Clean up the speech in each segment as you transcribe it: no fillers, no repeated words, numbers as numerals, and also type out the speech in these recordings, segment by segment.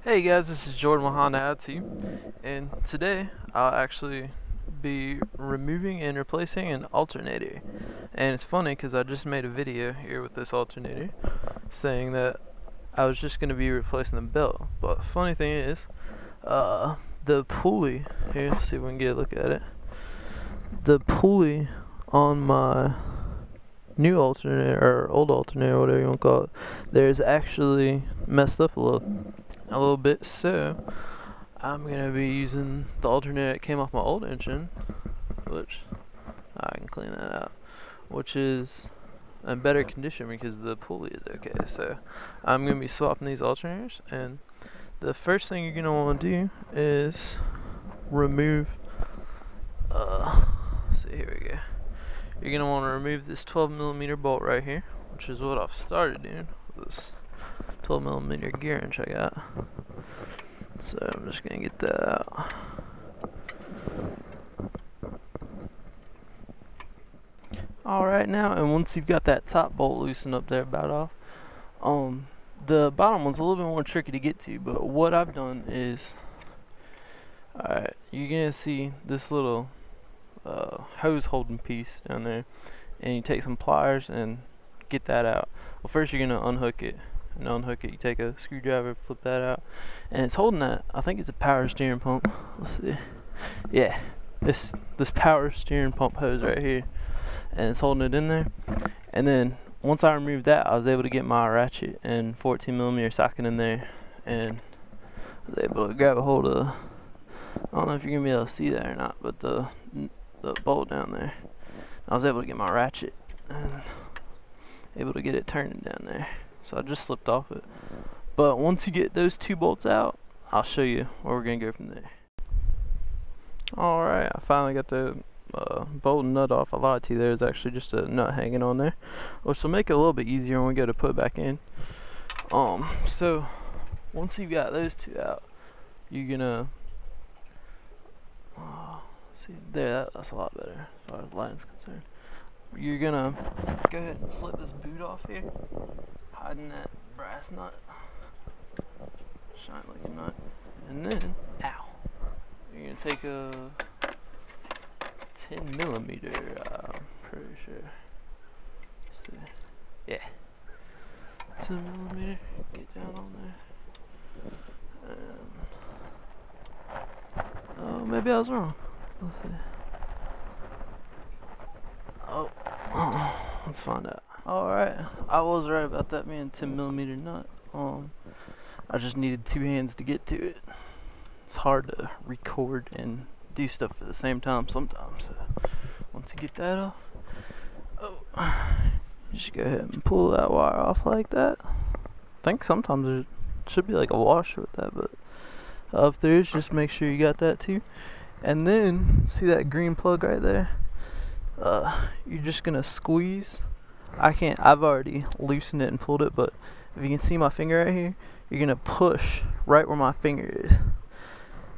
Hey guys, this is Jordan with Honda Civic, and today I'll actually be removing and replacing an alternator. And it's funny because I just made a video here with this alternator saying that I was just going to be replacing the belt. But the funny thing is, the pulley here, let's see if we can get a look at it. The pulley on my new alternator, or old alternator, whatever you want to call it, there's actually messed up a little bit, so I'm gonna be using the alternator that came off my old engine, which I can clean that out, which is in better condition because the pulley is okay. So I'm gonna be swapping these alternators, and the first thing you're gonna want to do is remove let's see, here we go. You're gonna want to remove this 12mm bolt right here, which is what I've started doing with this 12mm gear wrench I got. So I'm just gonna get that out. Alright, now, and once you've got that top bolt loosened up there about off, the bottom one's a little bit more tricky to get to, but what I've done is, alright, you're gonna see this little hose holding piece down there, and you take some pliers and get that out. Well, first you're gonna unhook it. And unhook it, you take a screwdriver, flip that out, and it's holding that. I think it's a power steering pump. Let's see. Yeah, this power steering pump hose right here, and it's holding it in there. And then once I removed that, I was able to get my ratchet and 14mm socket in there, and I was able to grab a hold of, I don't know if you're gonna be able to see that or not, but the bolt down there. I was able to get my ratchet and able to get it turning down there. So I just slipped off it. But once you get those two bolts out, I'll show you where we're going to go from there. Alright, I finally got the bolt and nut off. I lied to you, there's actually just a nut hanging on there, which will make it a little bit easier when we go to put it back in. So once you've got those two out, you're gonna see there, that's a lot better as far as lighting's concerned. You're gonna go ahead and slip this boot off here, hiding that brass nut, shine like a nut, and then, ow, you're gonna take a 10mm, I'm pretty sure, let's see, yeah, 10mm, get down on there, and, oh, maybe I was wrong, let's see, oh, let's find out. Alright, I was right about that being 10mm nut. I just needed two hands to get to it. It's hard to record and do stuff at the same time sometimes. So once you get that off, you just go ahead and pull that wire off like that. I think sometimes there should be like a washer with that, but if there is, just make sure you got that too. And then, see that green plug right there? You're just gonna squeeze. I've already loosened it and pulled it, but if you can see my finger right here, you're gonna push right where my finger is,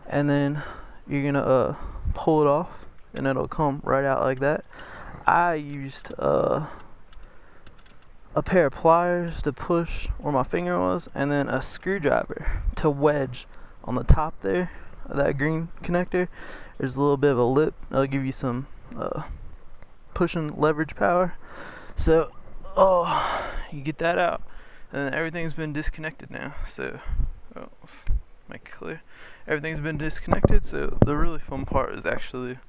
and then you're gonna pull it off, and it'll come right out like that. I used a pair of pliers to push where my finger was, and then a screwdriver to wedge on the top there of that green connector. There's a little bit of a lip that'll give you some pushing leverage power. So, you get that out, and then everything's been disconnected now. So, let's make it clear. Everything's been disconnected. So the really fun part is actually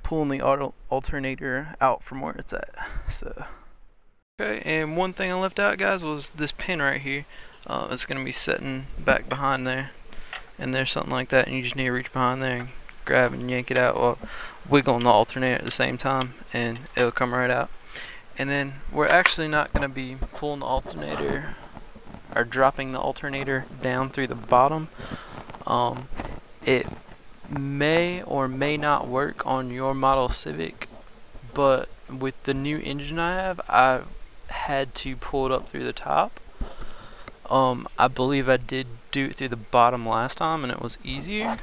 pulling the alternator out from where it's at. So, okay. And one thing I left out, guys, was this pin right here. It's gonna be sitting back behind there, and there's something like that, and you just need to reach behind there and grab and yank it out while wiggling the alternator at the same time, and it'll come right out. And then we're actually not going to be pulling the alternator or dropping the alternator down through the bottom. It may or may not work on your model Civic, but with the new engine I had to pull it up through the top. I believe I did do it through the bottom last time and it was easier,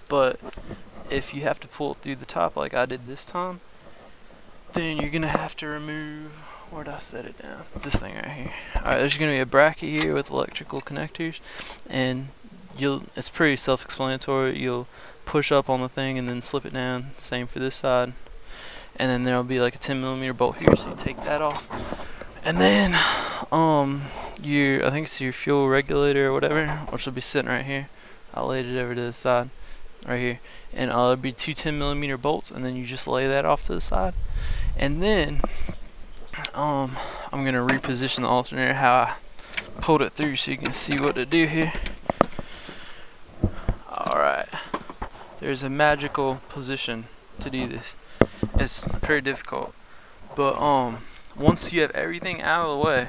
but if you have to pull it through the top like I did this time, then you're gonna have to remove, where did I set it down? This thing right here. Alright, there's gonna be a bracket here with electrical connectors, and it's pretty self-explanatory. You'll push up on the thing and then slip it down. Same for this side. And then there'll be like a 10mm bolt here, so you take that off. And then I think it's your fuel regulator or whatever, which will be sitting right here. I laid it over to the side right here, and it'll be two 10mm bolts, and then you just lay that off to the side. And then I'm gonna reposition the alternator how I pulled it through so you can see what to do here. Alright, there's a magical position to do this. It's pretty difficult, but once you have everything out of the way,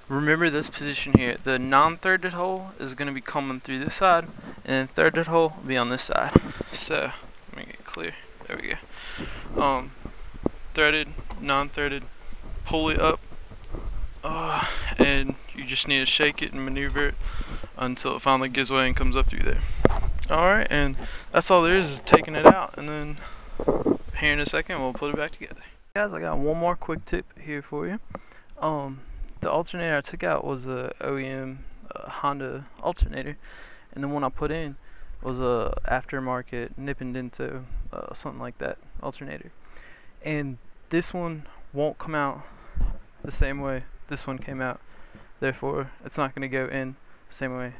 remember this position here. The non-threaded hole is going to be coming through this side, and then threaded hole will be on this side. So let me get it clear. There we go. Threaded, non-threaded, pull it up, and you just need to shake it and maneuver it until it finally gives way and comes up through there. Alright, and that's all there is taking it out, and then here in a second we'll put it back together. Guys, I got one more quick tip here for you. The alternator I took out was a OEM Honda Alternator, and the one I put in was a aftermarket Nip and Dento, something like that, alternator. And this one won't come out the same way this one came out. Therefore, it's not going to go in the same way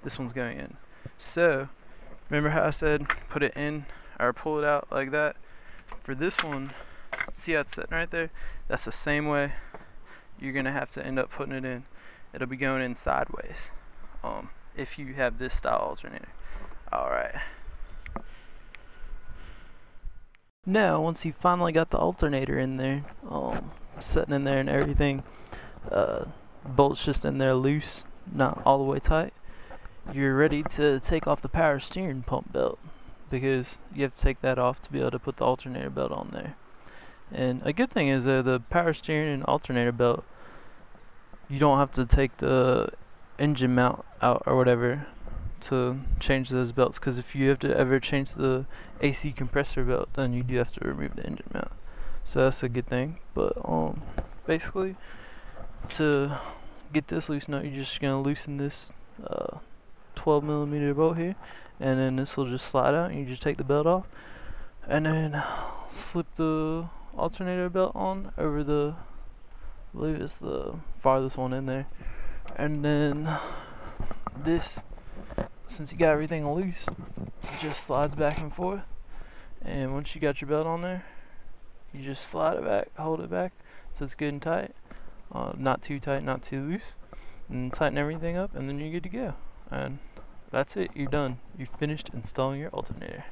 this one's going in. So, remember how I said put it in or pull it out like that? For this one, see how it's sitting right there? That's the same way you're gonna have to end up putting it in. It'll be going in sideways if you have this style alternator. Alright, now once you finally got the alternator in there, sitting in there and everything, bolts just in there loose, not all the way tight, you're ready to take off the power steering pump belt, because you have to take that off to be able to put the alternator belt on there. And a good thing is the power steering and alternator belt, you don't have to take the engine mount out or whatever to change those belts, because if you have to ever change the AC compressor belt, then you do have to remove the engine mount. So that's a good thing. But basically, to get this loosened up, you're just gonna loosen this 12mm bolt here, and then this will just slide out, and you just take the belt off, and then slip the alternator belt on over the, I believe it's the farthest one in there, and then this, since you got everything loose, it just slides back and forth. And once you got your belt on there, you just slide it back, hold it back so it's good and tight, not too tight, not too loose, and tighten everything up, and then you're good to go. And that's it, you're done. You've finished installing your alternator.